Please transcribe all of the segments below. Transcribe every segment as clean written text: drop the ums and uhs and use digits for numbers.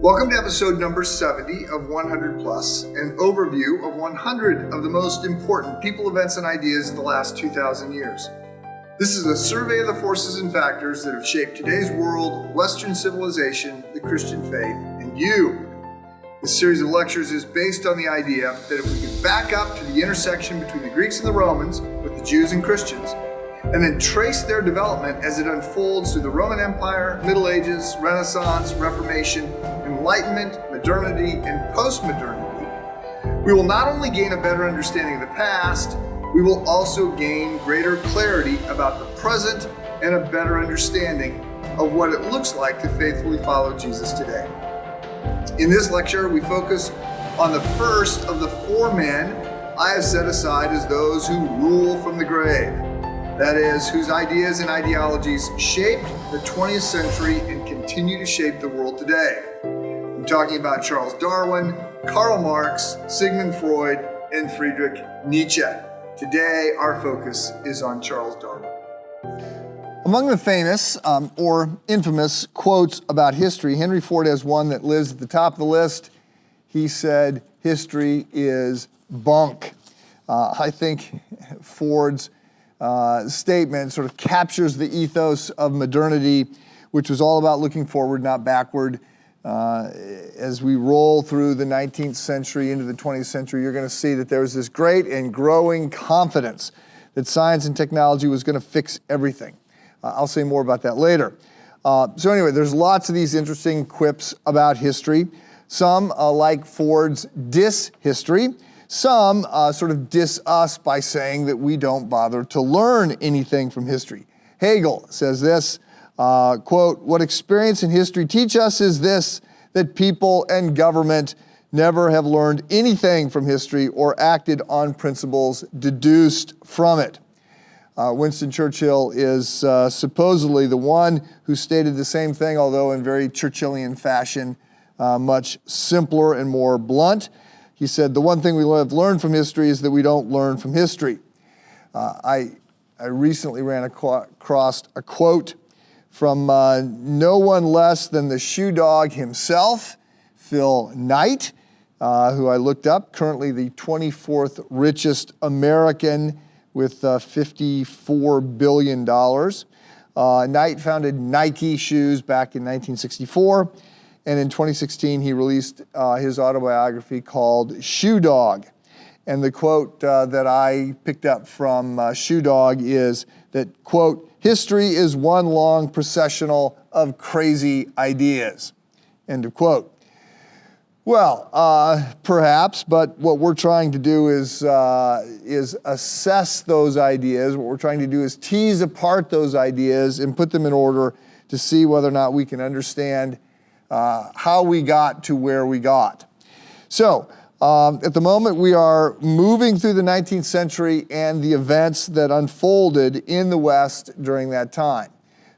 Welcome to episode number 70 of 100 Plus, an overview of 100 of the most important people, events, and ideas of the last 2,000 years. This is a survey of the forces and factors that have shaped today's world, Western civilization, the Christian faith, and you. This series of lectures is based on the idea that if we could back up to the intersection between the Greeks and the Romans, with the Jews and Christians, and then trace their development as it unfolds through the Roman Empire, Middle Ages, Renaissance, Reformation, Enlightenment, modernity, and post-modernity, we will not only gain a better understanding of the past, we will also gain greater clarity about the present and a better understanding of what it looks like to faithfully follow Jesus today. In this lecture, we focus on the first of the four men I have set aside as those who rule from the grave. That is, whose ideas and ideologies shaped the 20th century and continue to shape the world today. I'm talking about Charles Darwin, Karl Marx, Sigmund Freud, and Friedrich Nietzsche. Today, our focus is on Charles Darwin. Among the famous or infamous quotes about history, Henry Ford has one that lives at the top of the list. He said, "History is bunk." I think Ford's statement sort of captures the ethos of modernity, which was all about looking forward, not backward. As we roll through the 19th century into the 20th century, you're going to see that there was this great and growing confidence that science and technology was going to fix everything. I'll say more about that later. So anyway, there's lots of these interesting quips about history. Some, like Ford's, diss history. Some sort of diss us by saying that we don't bother to learn anything from history. Hegel says this, quote, "What experience and history teach us is this, that people and government never have learned anything from history or acted on principles deduced from it." Winston Churchill is supposedly the one who stated the same thing, although in very Churchillian fashion, much simpler and more blunt. He said, "The one thing we have learned from history is that we don't learn from history." I recently ran across a quote from no one less than the shoe dog himself, Phil Knight, who I looked up, currently the 24th richest American with $54 billion. Knight founded Nike shoes back in 1964. And in 2016, he released his autobiography called Shoe Dog. And the quote that I picked up from Shoe Dog is that, quote, "History is one long processional of crazy ideas," end of quote. Well, perhaps, but what we're trying to do is assess those ideas. What we're trying to do is tease apart those ideas and put them in order to see whether or not we can understand how we got to where we got. So, at the moment we are moving through the 19th century and the events that unfolded in the West during that time.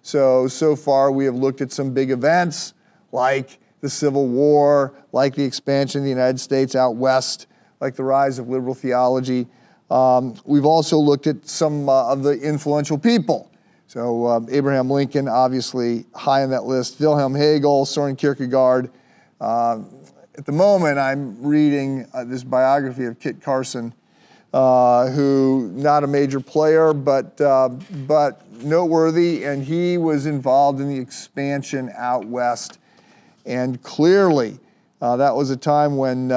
So far we have looked at some big events like the Civil War, like the expansion of the United States out west, like the rise of liberal theology. We've also looked at some of the influential people. So Abraham Lincoln, obviously high on that list, Wilhelm Hegel, Soren Kierkegaard. At the moment, I'm reading this biography of Kit Carson, who not a major player, but noteworthy, and he was involved in the expansion out west. And clearly, that was a time when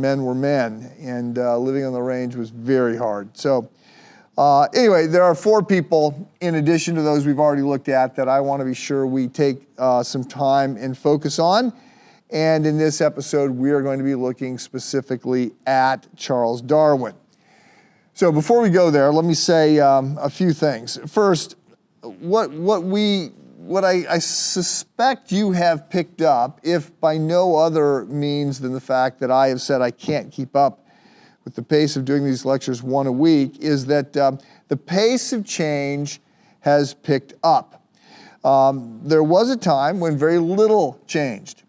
men were men, and living on the range was very hard. So. Anyway, there are four people, in addition to those we've already looked at, that I want to be sure we take some time and focus on. And in this episode, we are going to be looking specifically at Charles Darwin. So before we go there, let me say a few things. First, what I suspect you have picked up, if by no other means than the fact that I have said I can't keep up with the pace of doing these lectures one a week, is that the pace of change has picked up. There was a time when very little changed.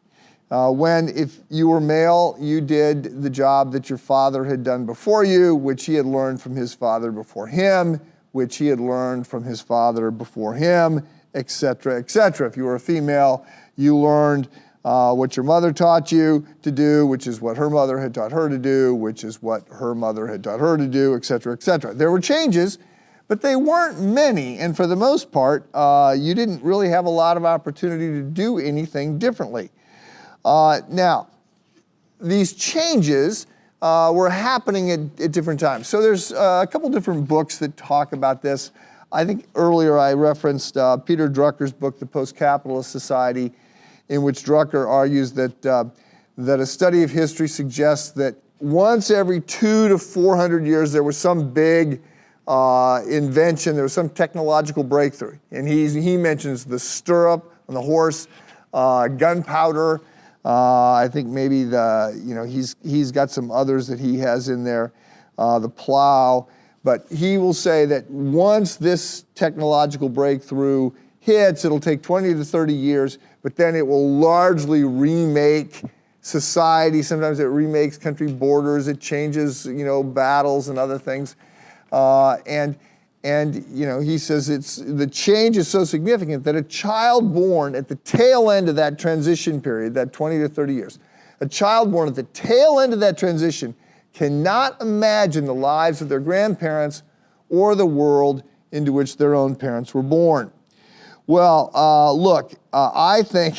When if you were male, you did the job that your father had done before you, which he had learned from his father before him, which he had learned from his father before him, etc., etc. If you were a female, you learned what your mother taught you to do, which is what her mother had taught her to do, which is what her mother had taught her to do, et cetera, et cetera. There were changes, but they weren't many, and for the most part, you didn't really have a lot of opportunity to do anything differently. Now, these changes were happening at different times. So there's a couple different books that talk about this. I think earlier I referenced Peter Drucker's book, The Post-Capitalist Society, in which Drucker argues that a study of history suggests that once every 200 to 400 years there was some big invention, there was some technological breakthrough. And he mentions the stirrup on the horse, gunpowder. I think maybe he's got some others that he has in there, the plow. But he will say that once this technological breakthrough hits, it'll take 20 to 30 years, but then it will largely remake society. Sometimes it remakes country borders. It changes, battles and other things. And he says the change is so significant that a child born at the tail end of that transition period, that 20 to 30 years, a child born at the tail end of that transition cannot imagine the lives of their grandparents or the world into which their own parents were born. Well, look, I think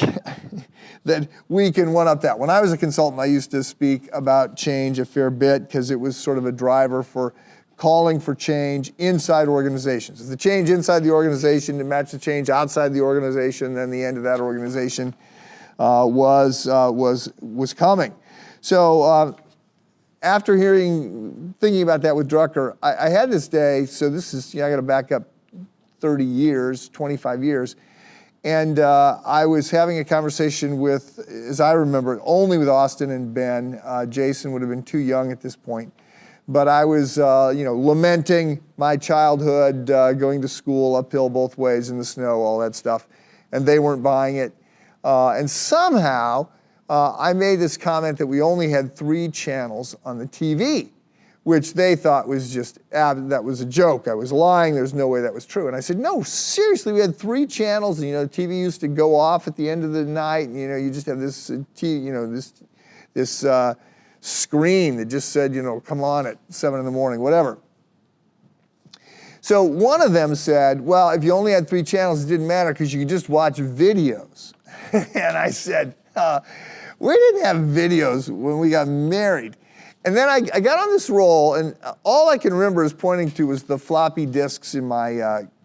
that we can one-up that. When I was a consultant, I used to speak about change a fair bit because it was sort of a driver for calling for change inside organizations. If the change inside the organization didn't match the change outside the organization, then the end of that organization was coming. So after thinking about that with Drucker, I had this day, so this is, I got to back up 30 years, 25 years, and I was having a conversation with, as I remember it, only with Austin and Ben. Jason would have been too young at this point. But I was, lamenting my childhood, going to school uphill both ways in the snow, all that stuff, and they weren't buying it. And somehow, I made this comment that we only had 3 channels on the TV, which they thought was just, that was a joke. I was lying. There's no way that was true. And I said, no, seriously, we had 3 channels. And, the TV used to go off at the end of the night. And, you just have this, this screen that just said, come on at 7 in the morning, whatever. So one of them said, well, if you only had 3 channels, it didn't matter because you could just watch videos. And I said, we didn't have videos when we got married. And then I got on this roll, and all I can remember is pointing to was the floppy disks in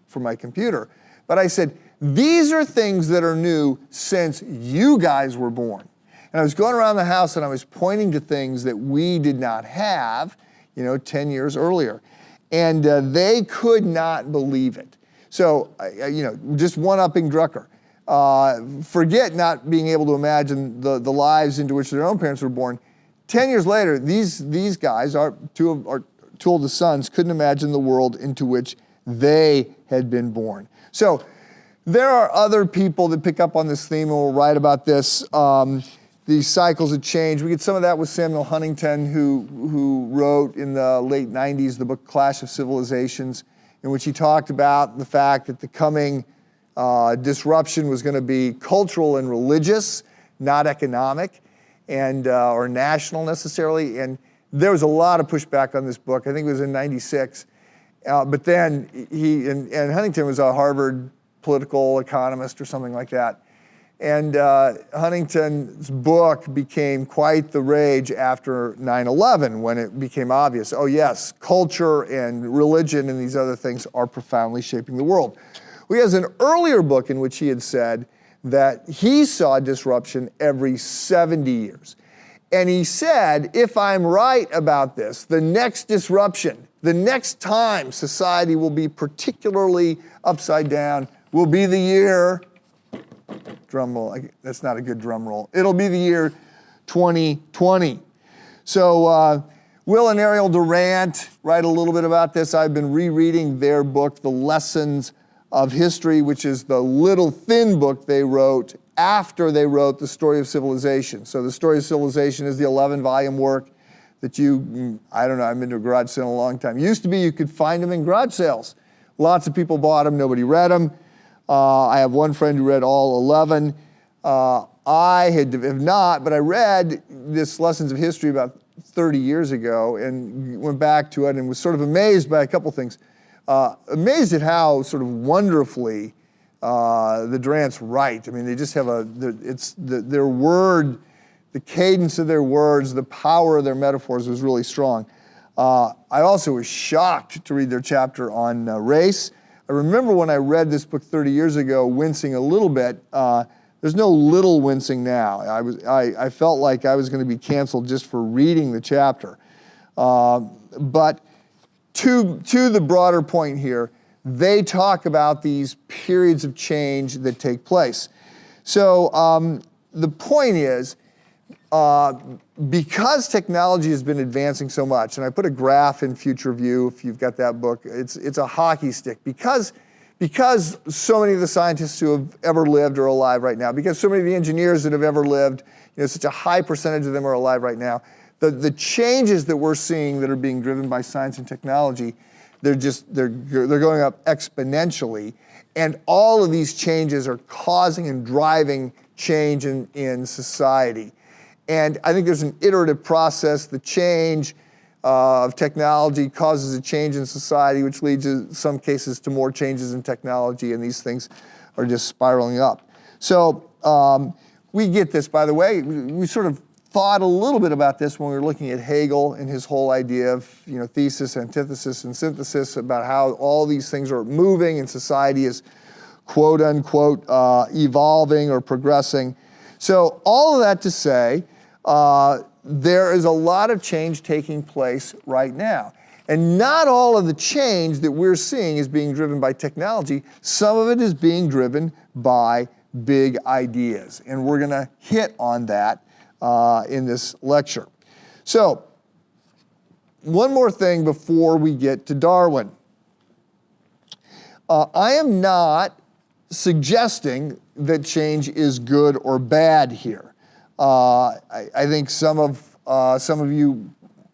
for my computer. But I said, these are things that are new since you guys were born. And I was going around the house and I was pointing to things that we did not have, 10 years earlier. And they could not believe it. So, just one-upping Drucker. Forget not being able to imagine the lives into which their own parents were born. 10 years later, these guys, two of the sons, couldn't imagine the world into which they had been born. So there are other people that pick up on this theme and will write about this. These cycles of change. We get some of that with Samuel Huntington, who wrote in the late 90s the book Clash of Civilizations, in which he talked about the fact that the coming disruption was going to be cultural and religious, not economic, and or national necessarily. And there was a lot of pushback on this book. I think it was in '96. But then and Huntington was a Harvard political economist or something like that. And Huntington's book became quite the rage after 9/11, when it became obvious, oh yes, culture and religion and these other things are profoundly shaping the world. Well, he has an earlier book in which he had said that he saw disruption every 70 years. And he said, if I'm right about this, the next disruption, the next time society will be particularly upside down will be the year, drum roll, that's not a good drum roll, it'll be the year 2020. So Will and Ariel Durant write a little bit about this. I've been rereading their book, The Lessons of History, which is the little thin book they wrote after they wrote The Story of Civilization. So The Story of Civilization is the 11-volume work that I don't know, I've been to a garage sale in a long time. It used to be you could find them in garage sales. Lots of people bought them, nobody read them. I have one friend who read all 11. I have not, but I read this Lessons of History about 30 years ago and went back to it and was sort of amazed by a couple things. Amazed at how sort of wonderfully the Durants write. I mean, they just have their word, the cadence of their words, the power of their metaphors was really strong. I also was shocked to read their chapter on race. I remember when I read this book 30 years ago, wincing a little bit. There's no little wincing now. I felt like I was going to be canceled just for reading the chapter. But to the broader point here, they talk about these periods of change that take place. So the point is, because technology has been advancing so much, and I put a graph in Future View, if you've got that book, it's a hockey stick. Because so many of the scientists who have ever lived are alive right now, because so many of the engineers that have ever lived, such a high percentage of them are alive right now, the changes that we're seeing that are being driven by science and technology, they're going up exponentially, and all of these changes are causing and driving change in society. And I think there's an iterative process. The change of technology causes a change in society, which leads in some cases to more changes in technology, and these things are just spiraling up. So we get this, by the way. We sort of thought a little bit about this when we were looking at Hegel and his whole idea of thesis, antithesis, and synthesis, about how all these things are moving and society is quote unquote evolving or progressing. So all of that to say, there is a lot of change taking place right now. And not all of the change that we're seeing is being driven by technology. Some of it is being driven by big ideas. And we're going to hit on that in this lecture. So, one more thing before we get to Darwin. I am not suggesting that change is good or bad here. I think some of you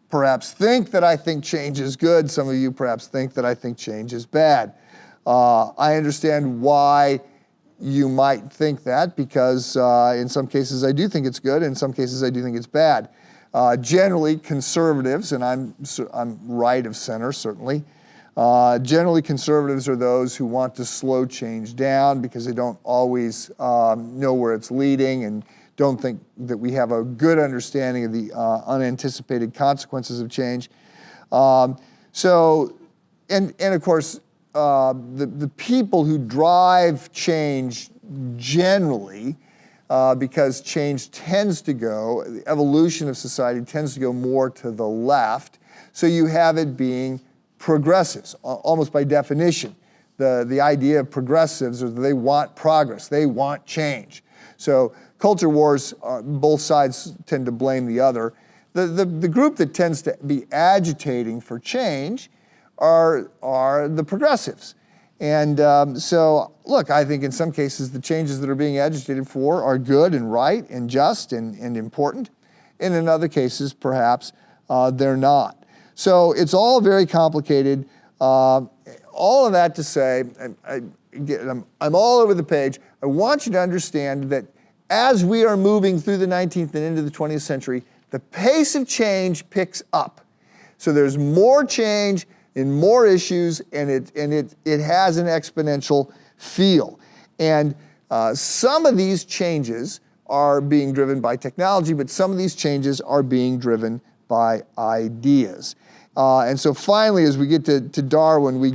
perhaps think that I think change is good. Some of you perhaps think that I think change is bad. I understand why you might think that, because in some cases I do think it's good, in some cases I do think it's bad. Generally, conservatives, and I'm right of center certainly, generally conservatives are those who want to slow change down because they don't always know where it's leading and don't think that we have a good understanding of the unanticipated consequences of change. And of course, the people who drive change generally, because change tends to go, the evolution of society tends to go more to the left, so you have it being progressives, almost by definition. The idea of progressives is that they want progress, they want change. So culture wars, both sides tend to blame the other. The group that tends to be agitating for change are the progressives. And so, look, I think in some cases the changes that are being agitated for are good and right and just and important. And in other cases, perhaps, they're not. So it's all very complicated. All of that to say, I'm all over the page. I want you to understand that as we are moving through the 19th and into the 20th century, the pace of change picks up. So there's more change in more issues, and it has an exponential feel. And some of these changes are being driven by technology, but some of these changes are being driven by ideas. And so finally, as we get to Darwin, we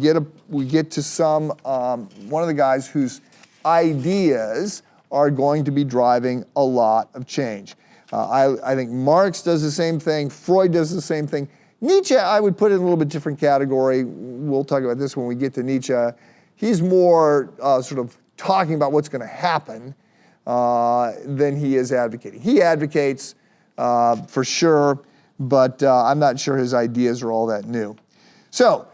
get to some one of the guys whose ideas are going to be driving a lot of change. I think Marx does the same thing, Freud does the same thing. Nietzsche, I would put in a little bit different category. We'll talk about this when we get to Nietzsche. He's more sort of talking about what's going to happen than he is advocating. He advocates for sure, but I'm not sure his ideas are all that new. So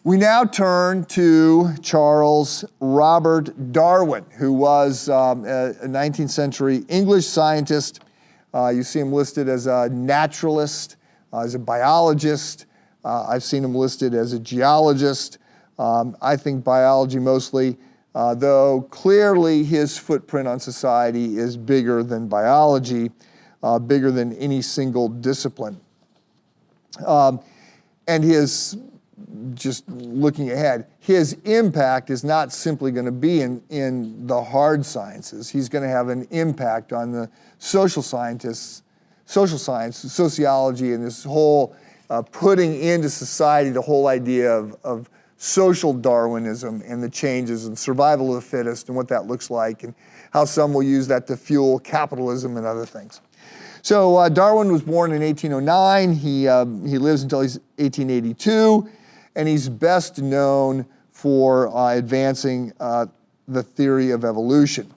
we now turn to Charles Robert Darwin, who was a 19th century English scientist. You see him listed as a naturalist, as a biologist. I've seen him listed as a geologist. I think biology mostly. though clearly his footprint on society is bigger than biology, bigger than any single discipline. And his, just looking ahead, his impact is not simply going to be in the hard sciences. He's going to have an impact on the social science, sociology, and this whole putting into society the whole idea of social Darwinism and the changes and survival of the fittest and what that looks like and how some will use that to fuel capitalism and other things. So Darwin was born in 1809. He lives until he's 1882, and he's best known for advancing the theory of evolution.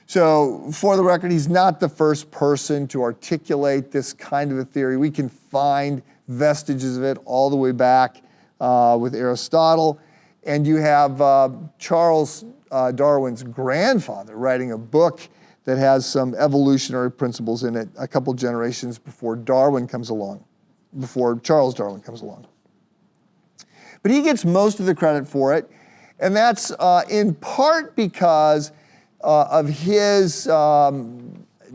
So for the record, he's not the first person to articulate this kind of a theory. We can find vestiges of it all the way back with Aristotle. And you have Charles Darwin's grandfather writing a book that has some evolutionary principles in it a couple generations before Darwin comes along, before Charles Darwin comes along. But he gets most of the credit for it, and that's in part because of his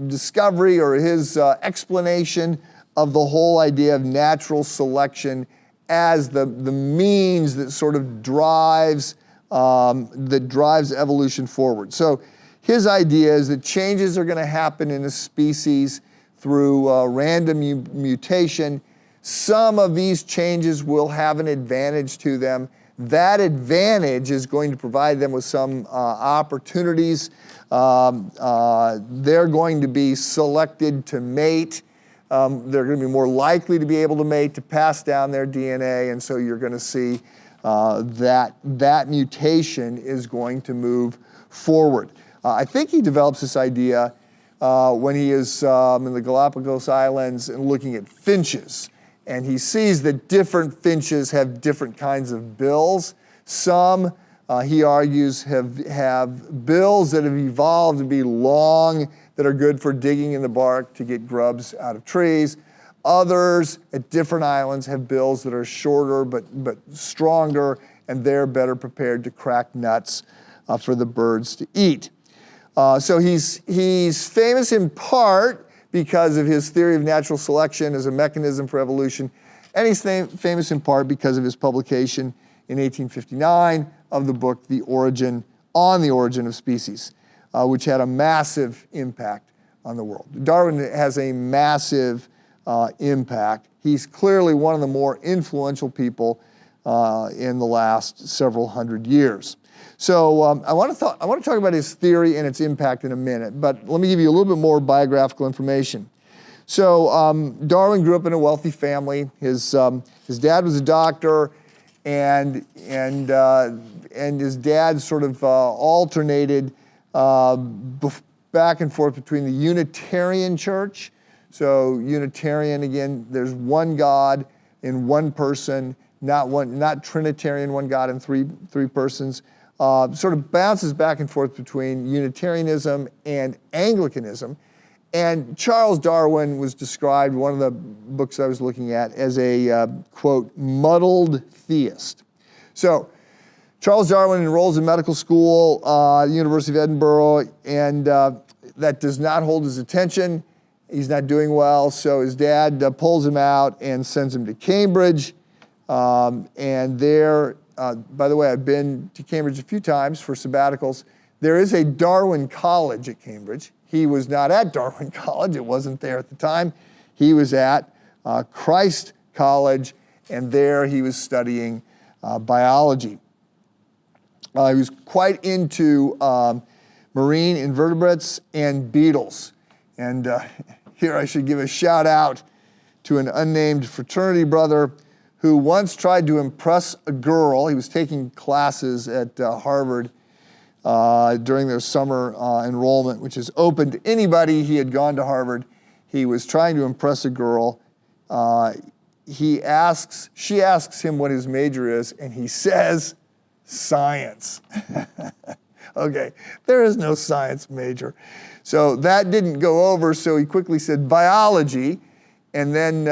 discovery or his explanation of the whole idea of natural selection as the means that sort of drives evolution forward. So his idea is that changes are going to happen in a species through random mutation. Some of these changes will have an advantage to them. That advantage is going to provide them with some opportunities. They're going to be selected to mate. They're going to be more likely to be able to mate, to pass down their DNA, and so you're going to see that mutation is going to move forward. I think he develops this idea when he is in the Galapagos Islands and looking at finches. And he sees that different finches have different kinds of bills. Some, he argues, have bills that have evolved to be long, that are good for digging in the bark to get grubs out of trees. Others at different islands have bills that are shorter but stronger, and they're better prepared to crack nuts for the birds to eat. So he's famous in part because of his theory of natural selection as a mechanism for evolution, and he's famous in part because of his publication in 1859 of the book On the Origin of Species, which had a massive impact on the world. Darwin has a massive impact. He's clearly one of the more influential people in the last several hundred years. So I want to talk about his theory and its impact in a minute, but let me give you a little bit more biographical information. So Darwin grew up in a wealthy family. His dad was a doctor, and his dad sort of alternated back and forth between the Unitarian Church. So Unitarian, again, there's one God in one person, not Trinitarian, one God in three persons. Sort of bounces back and forth between Unitarianism and Anglicanism. And Charles Darwin was described, one of the books I was looking at, as a, quote, muddled theist. So Charles Darwin enrolls in medical school at the University of Edinburgh, and that does not hold his attention. He's not doing well, so his dad pulls him out and sends him to Cambridge. And there, by the way, I've been to Cambridge a few times for sabbaticals. There is a Darwin College at Cambridge. He was not at Darwin College. It wasn't there at the time. He was at Christ College, and there he was studying biology. He was quite into marine invertebrates and beetles. And here I should give a shout out to an unnamed fraternity brother who once tried to impress a girl. He was taking classes at Harvard during their summer enrollment, which is open to anybody. He had gone to Harvard. He was trying to impress a girl. She asks him what his major is, and he says, science. Okay, there is no science major. So that didn't go over, so he quickly said biology, and then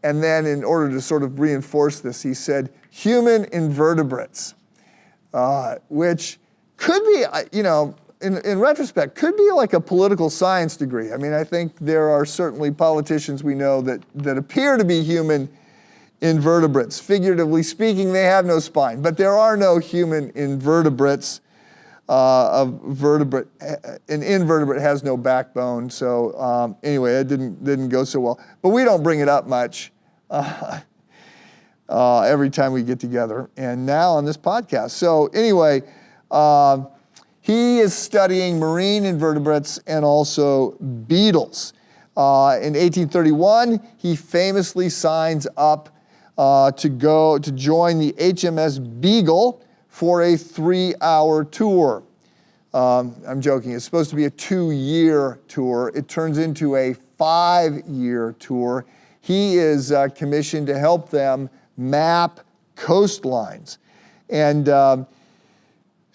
in order to sort of reinforce this, he said human invertebrates, which could be, in retrospect, could be like a political science degree. I mean, I think there are certainly politicians we know that appear to be human invertebrates. Figuratively speaking, they have no spine, but there are no human invertebrates. An invertebrate has no backbone. So anyway, it didn't go so well. But we don't bring it up much every time we get together, and now on this podcast. So anyway, he is studying marine invertebrates and also beetles. In 1831, he famously signs up to join the HMS Beagle for a 3-hour tour. I'm joking, it's supposed to be a 2-year tour. It turns into a 5-year tour. He is commissioned to help them map coastlines. And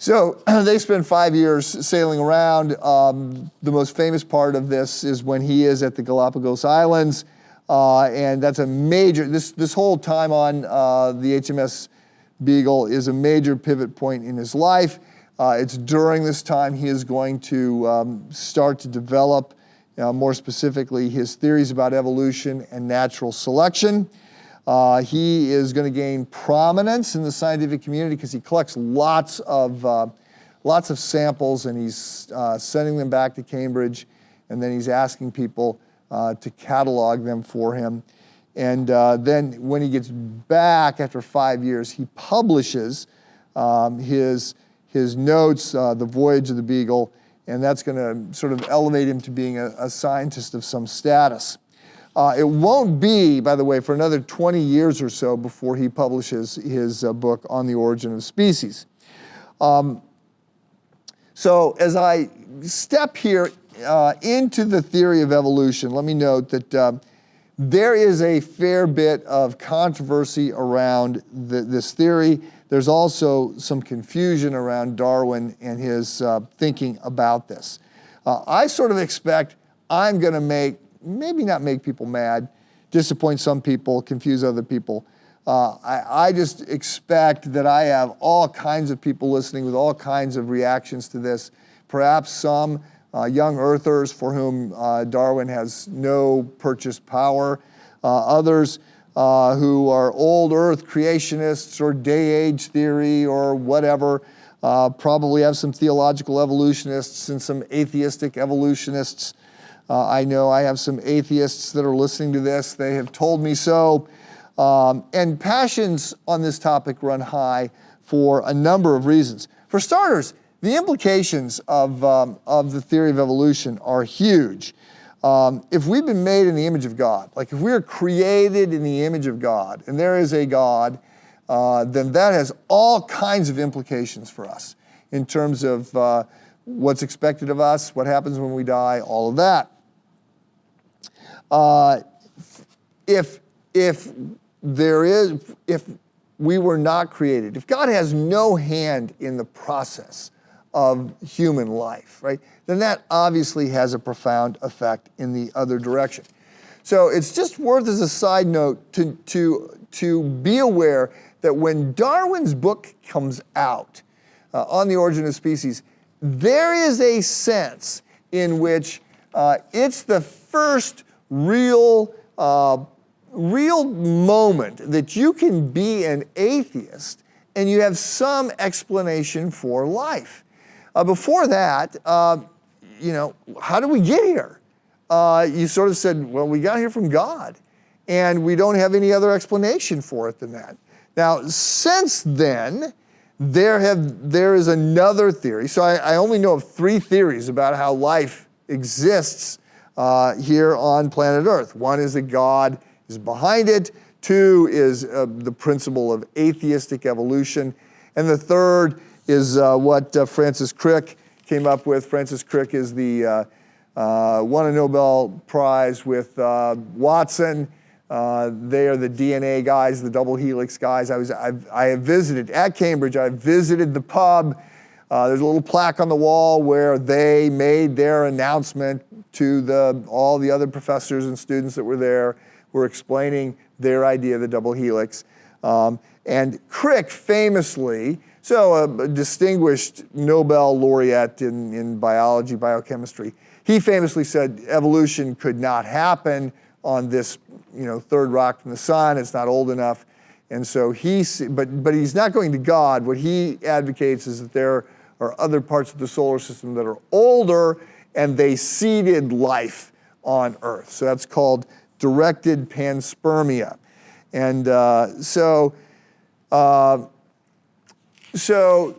so they spend 5 years sailing around. The most famous part of this is when he is at the Galapagos Islands. And that's a major, this whole time on the HMS Beagle is a major pivot point in his life. It's during this time he is going to start to develop, more specifically, his theories about evolution and natural selection. He is going to gain prominence in the scientific community because he collects lots of samples, and he's sending them back to Cambridge, and then he's asking people to catalog them for him. And then when he gets back after 5 years, he publishes his notes, The Voyage of the Beagle, and that's going to sort of elevate him to being a scientist of some status. It won't be, by the way, for another 20 years or so before he publishes his book On the Origin of Species. So as I step here into the theory of evolution, let me note that there is a fair bit of controversy around this theory. There's also some confusion around Darwin and his thinking about this. I sort of expect I'm going to maybe not make people mad, disappoint some people, confuse other people. I just expect that I have all kinds of people listening with all kinds of reactions to this. Perhaps some young earthers for whom Darwin has no purchased power. Others who are old earth creationists or day-age theory or whatever, probably have some theological evolutionists and some atheistic evolutionists. I know I have some atheists that are listening to this. They have told me so. And passions on this topic run high for a number of reasons. For starters, the implications of the theory of evolution are huge. If we've been made in the image of God, like if we're created in the image of God, and there is a God, then that has all kinds of implications for us in terms of what's expected of us, what happens when we die, all of that. If we were not created, if God has no hand in the process of human life, right, then that obviously has a profound effect in the other direction. So it's just worth as a side note to be aware that when Darwin's book comes out on the origin of species, there is a sense in which it's the first real moment that you can be an atheist and you have some explanation for life. Before that, how did we get here? You sort of said, well, we got here from God, and we don't have any other explanation for it than that. Now, since then, there is another theory. So I only know of 3 theories about how life exists here on planet Earth. One is that God is behind it. 2 is the principle of atheistic evolution. And the third is what Francis Crick came up with. Francis Crick is won a Nobel Prize with Watson. They are the DNA guys, the double helix guys. I have visited at Cambridge. I visited the pub. There's a little plaque on the wall where they made their announcement to all the other professors and students that were there, were explaining their idea of the double helix. And Crick famously So a distinguished Nobel laureate in biology, biochemistry, he famously said evolution could not happen on this, third rock from the sun. It's not old enough. And so but he's not going to God. What he advocates is that there are other parts of the solar system that are older, and they seeded life on Earth. So that's called directed panspermia. And so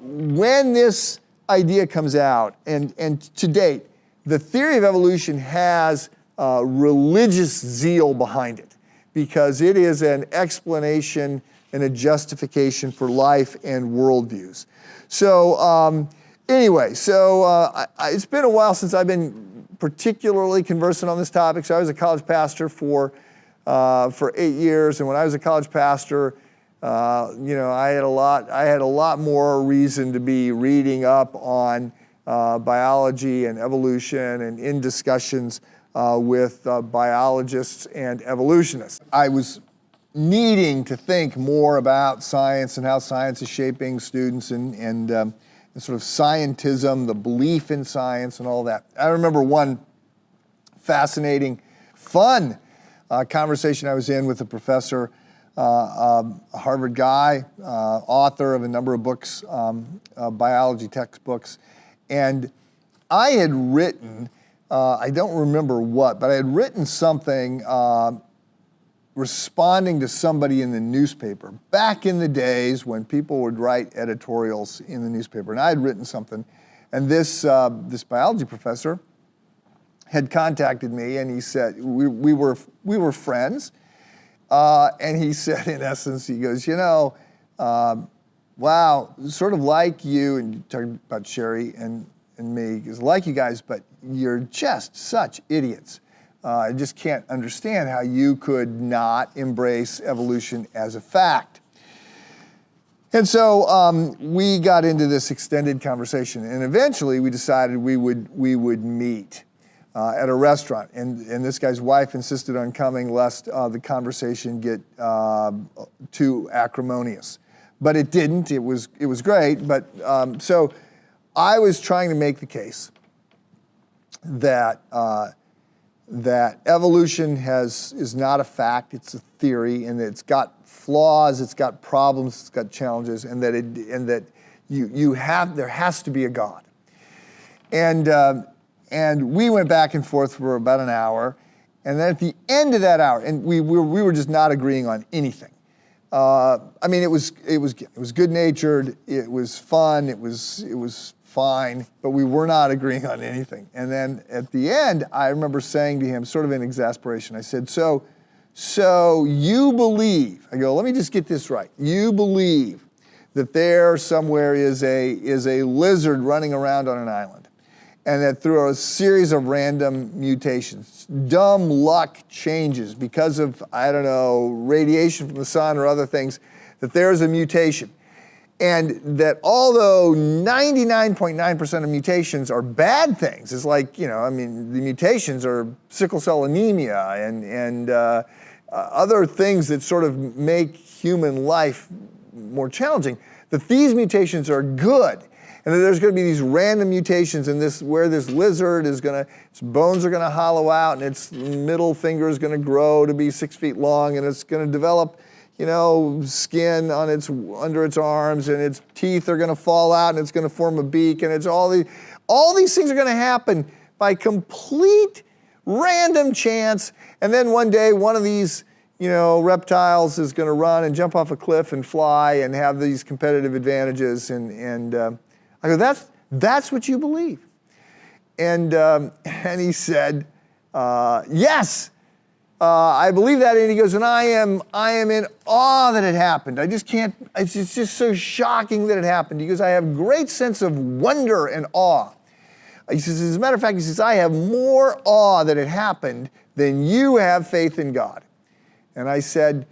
when this idea comes out, and to date, the theory of evolution has religious zeal behind it, because it is an explanation and a justification for life and worldviews. So anyway, it's been a while since I've been particularly conversant on this topic. So I was a college pastor for 8 years, and when I was a college pastor, I had a lot more reason to be reading up on biology and evolution and in discussions with biologists and evolutionists. I was needing to think more about science and how science is shaping students and sort of scientism, the belief in science and all that. I remember one fascinating, fun conversation I was in with a professor, a Harvard guy, author of a number of books, biology textbooks. And I had written, I don't remember what, but I had written something responding to somebody in the newspaper back in the days when people would write editorials in the newspaper. And I had written something, and this biology professor had contacted me, and he said, we were friends, and he said, in essence, he goes, wow, sort of like you, and talking about Sherry and me, he goes, like you guys, but you're just such idiots. I just can't understand how you could not embrace evolution as a fact. And so we got into this extended conversation, and eventually we decided we would meet at a restaurant. And this guy's wife insisted on coming lest the conversation get too acrimonious. But it didn't. It was great. But so I was trying to make the case that evolution is not a fact, it's a theory, and it's got flaws, it's got problems, it's got challenges, and that there has to be a God. And we went back and forth for about an hour, and then at the end of that hour, and we were just not agreeing on anything. It was good-natured, it was fun, it was fine, but we were not agreeing on anything. And then at the end, I remember saying to him, sort of in exasperation, I said, so you believe, I go, let me just get this right. You believe that there somewhere is a lizard running around on an island, and that through a series of random mutations, dumb luck changes because of, radiation from the sun or other things, that there's a mutation. And that although 99.9% of mutations are bad things, it's like, the mutations are sickle cell anemia and other things that sort of make human life more challenging, that these mutations are good. And that there's going to be these random mutations in where this lizard its bones are going to hollow out, and its middle finger is going to grow to be 6 feet long, and it's going to develop skin on under its arms, and its teeth are going to fall out, and it's going to form a beak, and it's all these things are going to happen by complete random chance. And then one day, one of these reptiles is going to run and jump off a cliff and fly and have these competitive advantages. And I go, that's what you believe? And he said, yes. I believe that, and he goes, and I am in awe that it happened. I just can't, it's just so shocking that it happened. He goes, I have great sense of wonder and awe. He says, as a matter of fact, he says, I have more awe that it happened than you have faith in God. And I said,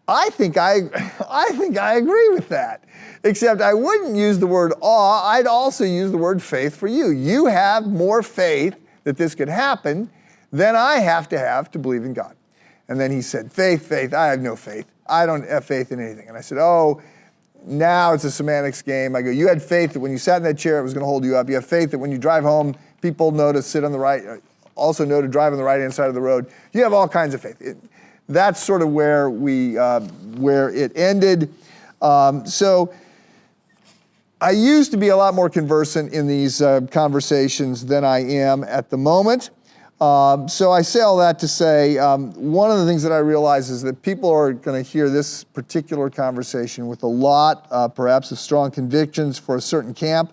I think I agree with that. Except I wouldn't use the word awe, I'd also use the word faith for you. You have more faith that this could happen than I have to believe in God. And then he said, faith, I have no faith. I don't have faith in anything. And I said, now it's a semantics game. I go, you had faith that when you sat in that chair, it was going to hold you up. You have faith that when you drive home, people know to sit on the right, also know to drive on the right-hand side of the road. You have all kinds of faith. That's sort of where it ended. So I used to be a lot more conversant in these conversations than I am at the moment. So I say all that to say, one of the things that I realize is that people are going to hear this particular conversation with a lot, perhaps, of strong convictions for a certain camp.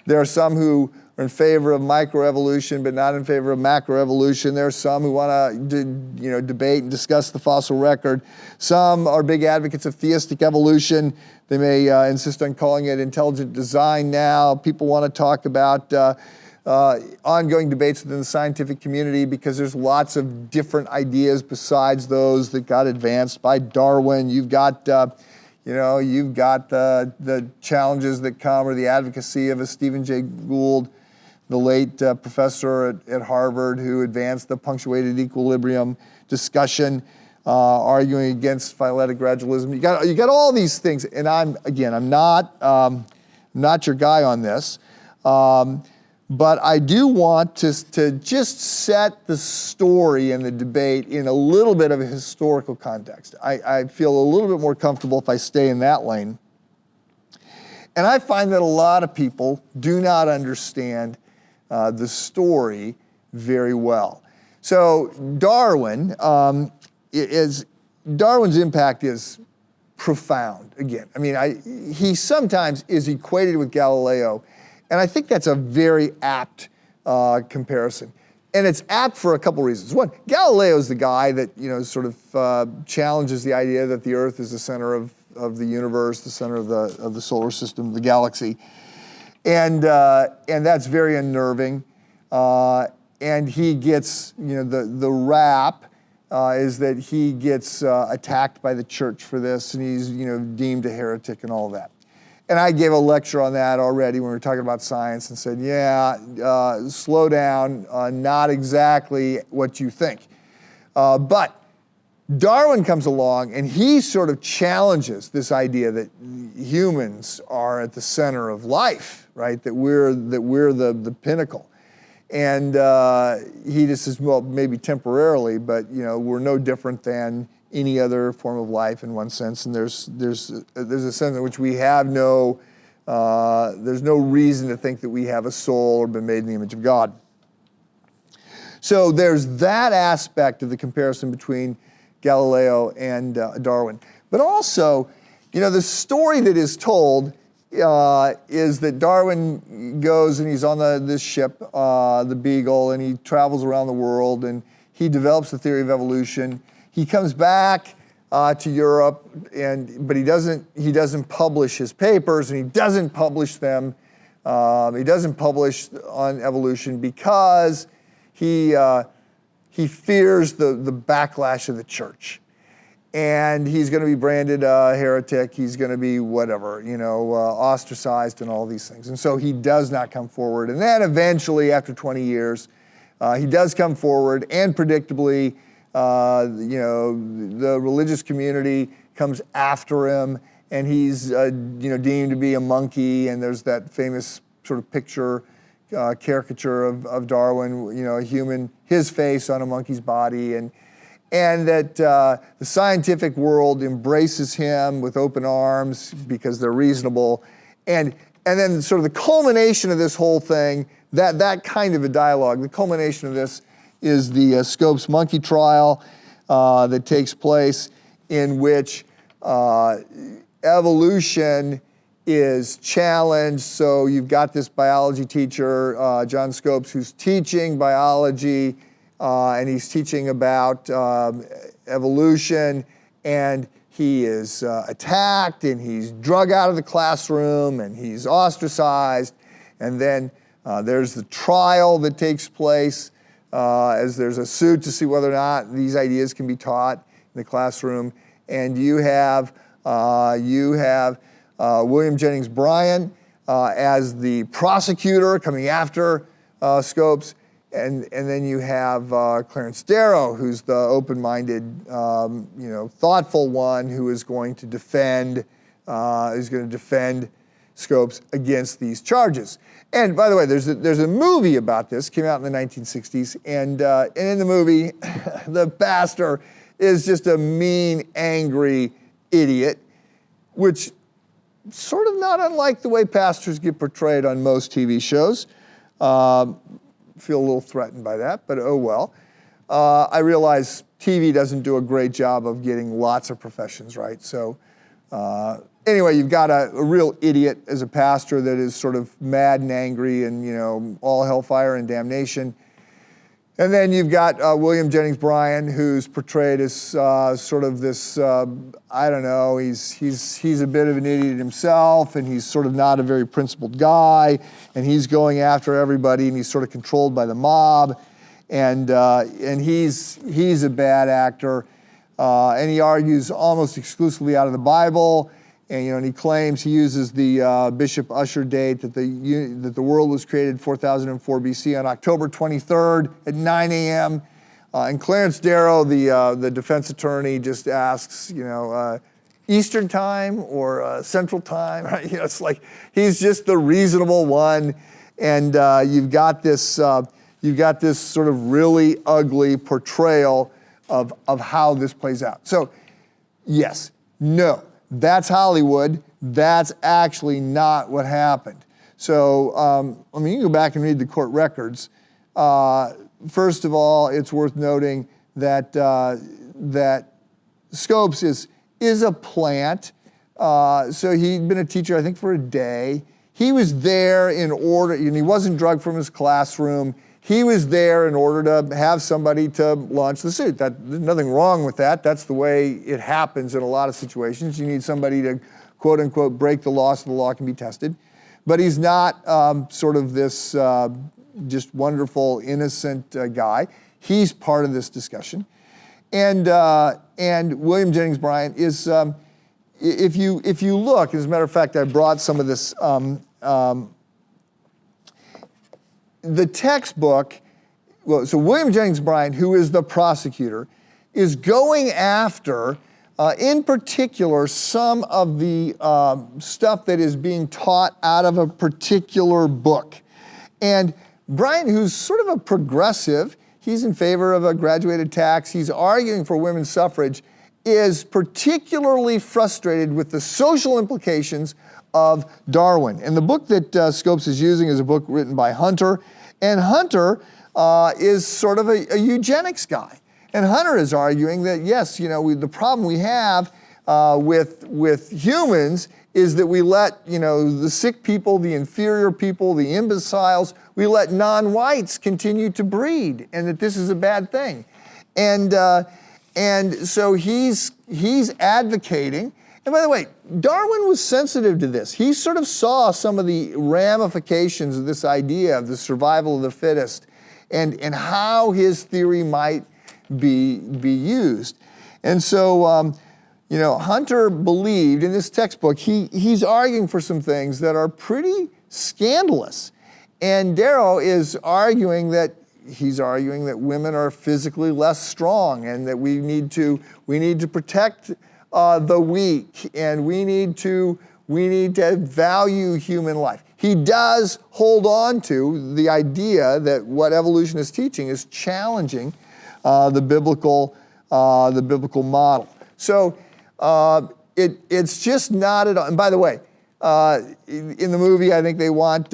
There are some who are in favor of microevolution, but not in favor of macroevolution. There are some who want to, debate and discuss the fossil record. Some are big advocates of theistic evolution. They may insist on calling it intelligent design now. People want to talk about ongoing debates within the scientific community because there's lots of different ideas besides those that got advanced by Darwin. You've got, you've got the challenges that come, or the advocacy of a Stephen Jay Gould, the late professor at Harvard, who advanced the punctuated equilibrium discussion, arguing against phyletic gradualism. You got all these things, and I'm not your guy on this. But I do want to just set the story and the debate in a little bit of a historical context. I feel a little bit more comfortable if I stay in that lane. And I find that a lot of people do not understand the story very well. So Darwin's impact is profound. Again, I mean, he sometimes is equated with Galileo. And I think that's a very apt comparison. And it's apt for a couple reasons. One, Galileo's the guy that, sort of challenges the idea that the Earth is the center of the universe, the center of the solar system, the galaxy. And that's very unnerving. And he gets, the rap is that he gets attacked by the church for this, and he's, deemed a heretic and all that. And I gave a lecture on that already when we were talking about science, and said, slow down, not exactly what you think. But Darwin comes along, and he sort of challenges this idea that humans are at the center of life, right? That we're the pinnacle. And he just says, well, maybe temporarily, but we're no different than any other form of life in one sense, and there's a sense in which we have there's no reason to think that we have a soul or been made in the image of God. So there's that aspect of the comparison between Galileo and Darwin. But also, the story that is told is that Darwin goes and he's on this ship, the Beagle, and he travels around the world, and he develops the theory of evolution. He comes back to Europe, but he doesn't publish his papers, and he doesn't publish them. He doesn't publish on evolution because he fears the backlash of the church, and he's going to be branded a heretic. He's going to be whatever, ostracized and all these things. And so he does not come forward. And then eventually, after 20 years, he does come forward, and predictably, the religious community comes after him, and he's deemed to be a monkey. And there's that famous sort of picture, caricature of Darwin, a human, his face on a monkey's body, and that the scientific world embraces him with open arms because they're reasonable, and then sort of the culmination of this whole thing, that kind of a dialogue, the culmination of this is the Scopes monkey trial that takes place, in which evolution is challenged. So you've got this biology teacher, John Scopes, who's teaching biology, and he's teaching about evolution, and he is attacked, and he's drug out of the classroom, and he's ostracized. And then there's the trial that takes place, as there's a suit to see whether or not these ideas can be taught in the classroom. And you have William Jennings Bryan as the prosecutor coming after Scopes, and then you have Clarence Darrow, who's the open-minded, thoughtful one who is going to defend is going to defend Scopes against these charges. And by the way, there's a movie about this, came out in the 1960s, and in the movie, the pastor is just a mean, angry idiot, which sort of not unlike the way pastors get portrayed on most TV shows. Feel a little threatened by that, but oh well. I realize TV doesn't do a great job of getting lots of professions right, so anyway, you've got a real idiot as a pastor that is sort of mad and angry and, you know, all hellfire and damnation. And then you've got William Jennings Bryan, who's portrayed as sort of this, I don't know, he's a bit of an idiot himself, and he's sort of not a very principled guy, and he's going after everybody, and he's sort of controlled by the mob, and he's a bad actor, and he argues almost exclusively out of the Bible. And, you know, and he claims, he uses the Bishop Ussher date that the world was created 4004 BC on October 23rd at 9 a.m. And Clarence Darrow, the defense attorney, just asks, you know, Eastern time or Central time, right? You know, it's like he's just the reasonable one, and you've got this sort of really ugly portrayal of how this plays out. So, yes, no. That's Hollywood. That's actually not what happened. So, I mean, you can go back and read the court records. First of all, it's worth noting that that Scopes is a plant. So he'd been a teacher, I think, for a day. He was there in order, and he wasn't drugged from his classroom. He was there in order to have somebody to launch the suit. There's nothing wrong with that. That's the way it happens in a lot of situations. You need somebody to, quote unquote, break the law so the law can be tested. But he's not sort of this just wonderful, innocent guy. He's part of this discussion. And William Jennings Bryan is, if you look, as a matter of fact, I brought some of this, the textbook, well, so William Jennings Bryan, who is the prosecutor, is going after, in particular, some of the stuff that is being taught out of a particular book. And Bryan, who's sort of a progressive, he's in favor of a graduated tax, he's arguing for women's suffrage, is particularly frustrated with the social implications of Darwin. And the book that Scopes is using is a book written by Hunter, and Hunter is sort of a eugenics guy. And Hunter is arguing that, yes, you know, the problem we have with humans is that we let, you know, the sick people, the inferior people, the imbeciles, we let non-whites continue to breed, and that this is a bad thing. And so he's advocating. And by the way, Darwin was sensitive to this. He sort of saw some of the ramifications of this idea of the survival of the fittest and how his theory might be used. And so, you know, Hunter believed in this textbook, he's arguing for some things that are pretty scandalous. And Darrow is arguing that women are physically less strong and that we need to protect the weak, and we need to value human life. He does hold on to the idea that what evolution is teaching is challenging the biblical model. So it's just not at all. And by the way, in the movie, I think they want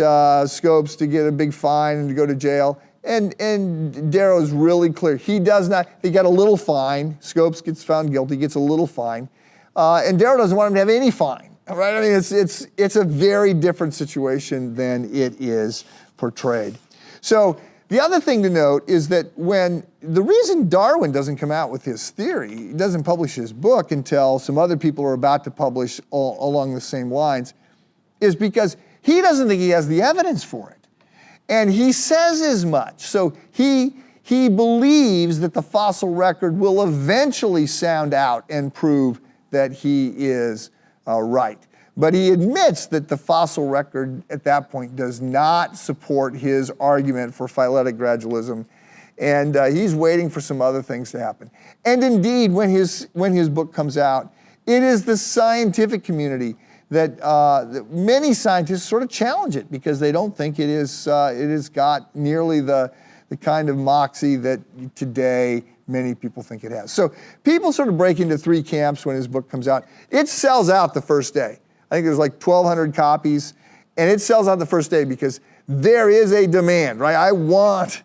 Scopes to get a big fine and to go to jail. And Darrow's really clear. He does not, they get a little fine. Scopes gets found guilty, gets a little fine. And Darrow doesn't want him to have any fine, right? I mean, it's a very different situation than it is portrayed. So the other thing to note is that the reason Darwin doesn't come out with his theory, he doesn't publish his book until some other people are about to publish along the same lines, is because he doesn't think he has the evidence for it. And he says as much. So he believes that the fossil record will eventually sound out and prove that he is right. But he admits that the fossil record at that point does not support his argument for phyletic gradualism. And he's waiting for some other things to happen. And indeed, when his book comes out, It is the scientific community that many scientists sort of challenge it because they don't think it has got nearly the kind of moxie that today many people think it has. So people sort of break into three camps when his book comes out. It sells out the first day. I think there's like 1,200 copies, and it sells out the first day because there is a demand, right? I want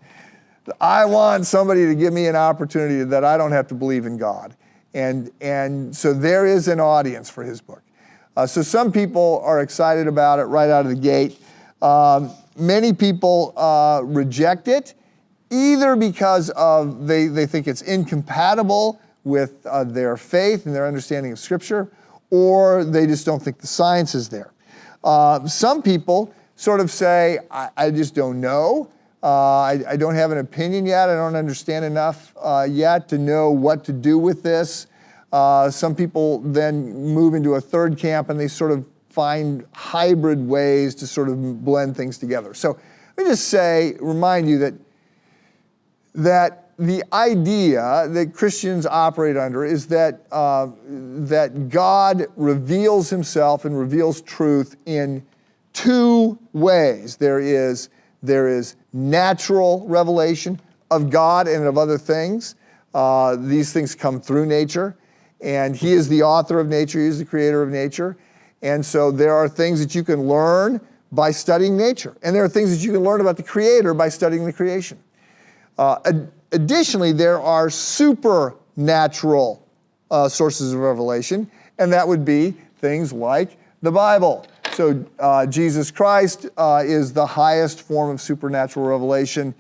somebody to give me an opportunity that I don't have to believe in God. And so there is an audience for his book. So some people are excited about it right out of the gate. Many people reject it, either because of they think it's incompatible with their faith and their understanding of Scripture, or they just don't think the science is there. Some people sort of say, I just don't know. I don't have an opinion yet. I don't understand enough yet to know what to do with this. Some people then move into a third camp and they sort of find hybrid ways to sort of blend things together. So let me just remind you that the idea that Christians operate under is that God reveals himself and reveals truth in two ways. There is natural revelation of God and of other things. These things come through nature, and he is the author of nature, he is the creator of nature. And so there are things that you can learn by studying nature, and there are things that you can learn about the creator by studying the creation. Additionally, there are supernatural sources of revelation, and that would be things like the Bible. So Jesus Christ is the highest form of supernatural revelation.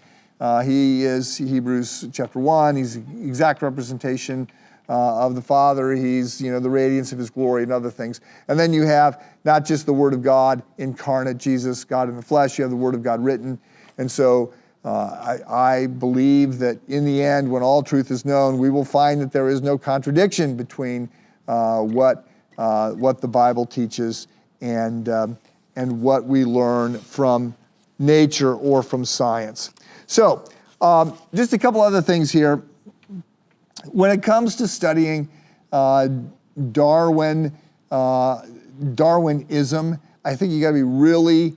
He is Hebrews chapter 1. He's the exact representation of the Father. He's the radiance of his glory and other things. And then you have not just the Word of God incarnate, Jesus, God in the flesh. You have the Word of God written. And so I believe that in the end, when all truth is known, we will find that there is no contradiction between what the Bible teaches and what we learn from nature or from science. So, just a couple other things here. When it comes to studying Darwinism, I think you got to be really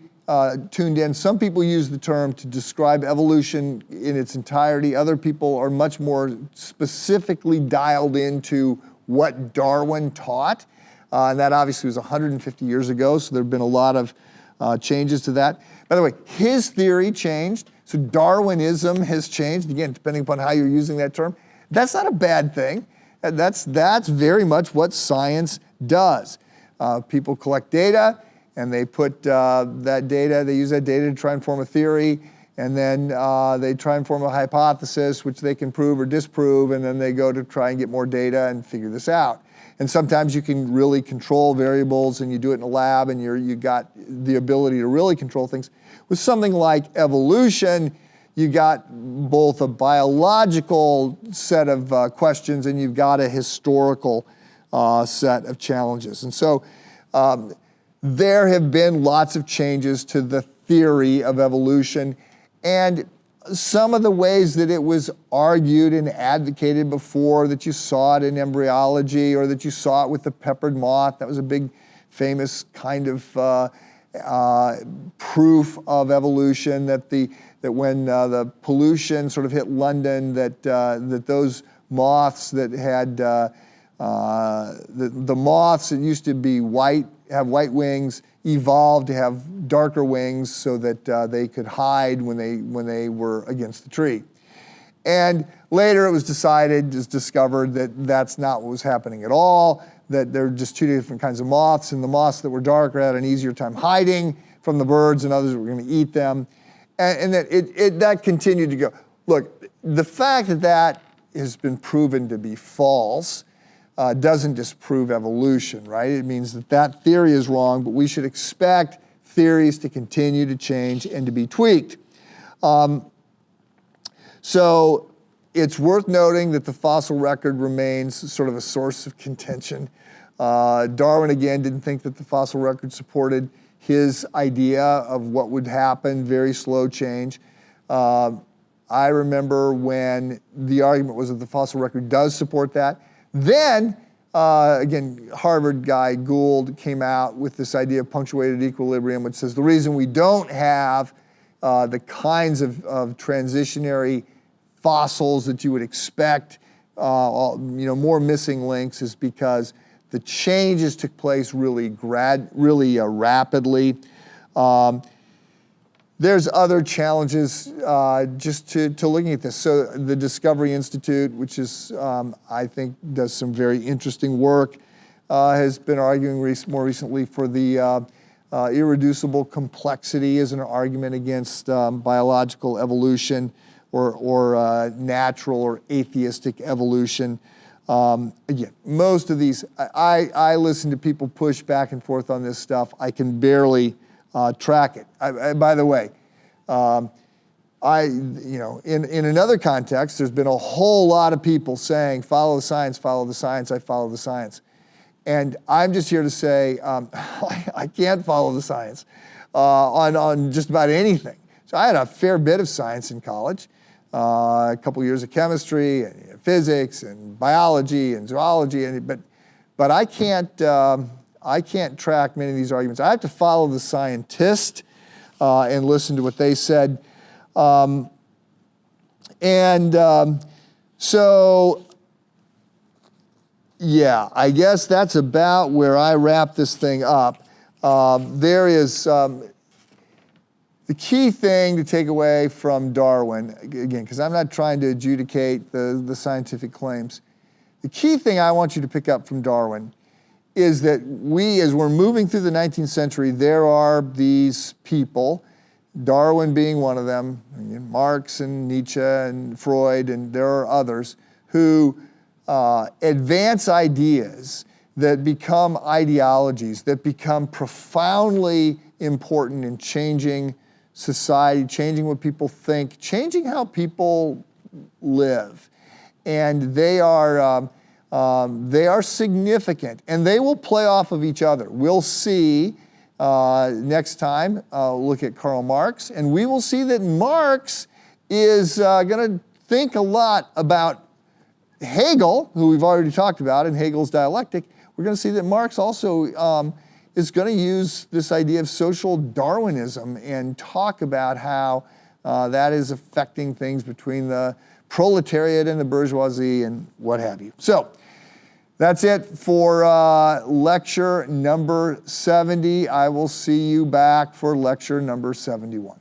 tuned in. Some people use the term to describe evolution in its entirety. Other people are much more specifically dialed into what Darwin taught. And that obviously was 150 years ago, so there have been a lot of changes to that. By the way, his theory changed, so Darwinism has changed, again, depending upon how you're using that term. That's not a bad thing. That's very much what science does. People collect data, and they put they use that data to try and form a theory, and then they try and form a hypothesis, which they can prove or disprove, and then they go to try and get more data and figure this out. And sometimes you can really control variables, and you do it in a lab, and you got the ability to really control things. With something like evolution, you got both a biological set of questions, and you've got a historical set of challenges. And so there have been lots of changes to the theory of evolution, and some of the ways that it was argued and advocated before, that you saw it in embryology or that you saw it with the peppered moth. That was a big, famous kind of proof of evolution, that when the pollution sort of hit London, that those moths that had the moths that used to be white, have white wings, evolved to have darker wings so that they could hide when they were against the tree. And later it was discovered that that's not what was happening at all, that there were just two different kinds of moths, and the moths that were darker had an easier time hiding from the birds, and others were going to eat them. And that that continued to go. Look, the fact that has been proven to be false doesn't disprove evolution, right? It means that theory is wrong, but we should expect theories to continue to change and to be tweaked. So it's worth noting that the fossil record remains sort of a source of contention. Darwin, again, didn't think that the fossil record supported his idea of what would happen, very slow change. I remember when the argument was that the fossil record does support that. Then again, Harvard guy Gould came out with this idea of punctuated equilibrium, which says the reason we don't have the kinds of transitionary fossils that you would expect, more missing links, is because the changes took place really rapidly. There's other challenges just to looking at this. So the Discovery Institute, which is, I think, does some very interesting work, has been arguing more recently for the irreducible complexity as an argument against biological evolution or natural or atheistic evolution. Again, most of these, I listen to people push back and forth on this stuff. I can barely track it. By the way, in another context, there's been a whole lot of people saying, follow the science, I follow the science. And I'm just here to say, I can't follow the science on just about anything. So I had a fair bit of science in college, a couple years of chemistry and physics and biology and zoology, but I can't track many of these arguments. I have to follow the scientist and listen to what they said. So, yeah, I guess that's about where I wrap this thing up. There is the key thing to take away from Darwin, again, because I'm not trying to adjudicate the scientific claims. The key thing I want you to pick up from Darwin is that as we're moving through the 19th century, there are these people, Darwin being one of them, Marx and Nietzsche and Freud, and there are others, who advance ideas that become ideologies, that become profoundly important in changing society, changing what people think, changing how people live. And they are significant, and they will play off of each other. We'll see next time, look at Karl Marx, and we will see that Marx is going to think a lot about Hegel, who we've already talked about in Hegel's dialectic. We're going to see that Marx also is going to use this idea of social Darwinism and talk about how that is affecting things between the proletariat and the bourgeoisie and what have you. So that's it for lecture number 70. I will see you back for lecture number 71.